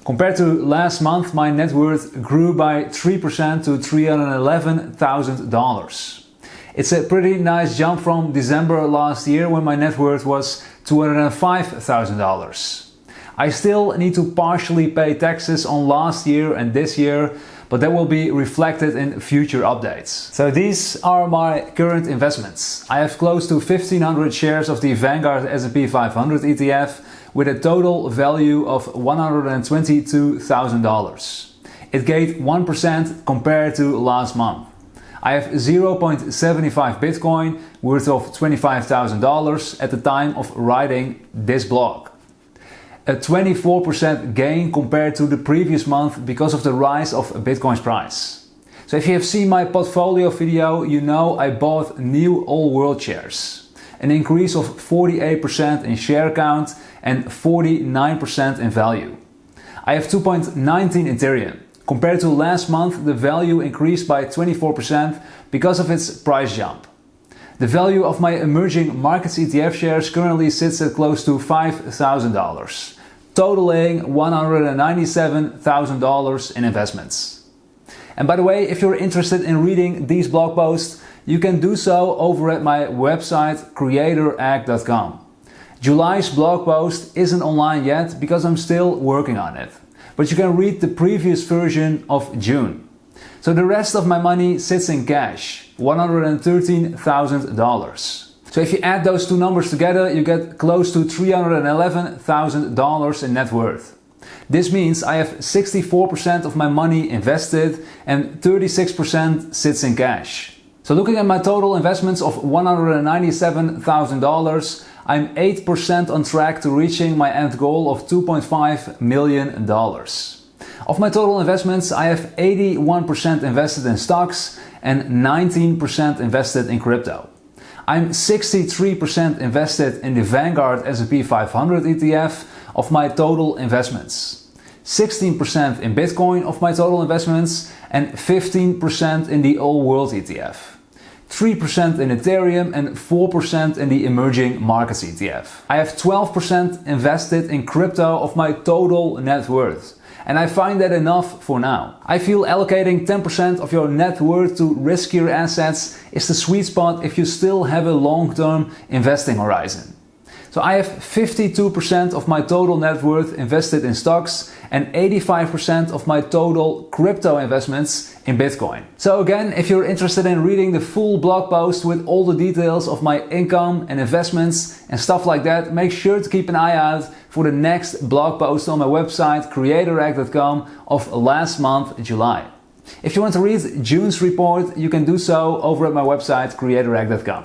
Compared to last month, my net worth grew by 3% to $311,000. It's a pretty nice jump from December last year when my net worth was $205,000. I still need to partially pay taxes on last year and this year, but that will be reflected in future updates. So these are my current investments. I have close to 1,500 shares of the Vanguard S&P 500 ETF with a total value of $122,000. It gained 1% compared to last month. I have 0.75 Bitcoin worth of $25,000 at the time of writing this blog. A 24% gain compared to the previous month because of the rise of Bitcoin's price. So if you have seen my portfolio video, you know I bought new all-world shares. An increase of 48% in share count and 49% in value. I have 2.19 Ethereum. Compared to last month, the value increased by 24% because of its price jump. The value of my emerging markets ETF shares currently sits at close to $5,000, totaling $197,000 in investments. And by the way, if you're interested in reading these blog posts, you can do so over at my website creatorag.com. July's blog post isn't online yet because I'm still working on it, but you can read the previous version of June. So the rest of my money sits in cash, $113,000. So if you add those two numbers together, you get close to $311,000 in net worth. This means I have 64% of my money invested and 36% sits in cash. So looking at my total investments of $197,000, I'm 8% on track to reaching my end goal of $2.5 million. Of my total investments, I have 81% invested in stocks and 19% invested in crypto. I'm 63% invested in the Vanguard S&P 500 ETF of my total investments, 16% in Bitcoin of my total investments, and 15% in the All World ETF. 3% in Ethereum and 4% in the Emerging Markets ETF. I have 12% invested in crypto of my total net worth. And I find that enough for now. I feel allocating 10% of your net worth to riskier assets is the sweet spot if you still have a long-term investing horizon. So I have 52% of my total net worth invested in stocks and 85% of my total crypto investments in Bitcoin. So again, if you're interested in reading the full blog post with all the details of my income and investments and stuff like that, make sure to keep an eye out for the next blog post on my website creatorag.com of last month, July. If you want to read June's report, you can do so over at my website creatorag.com.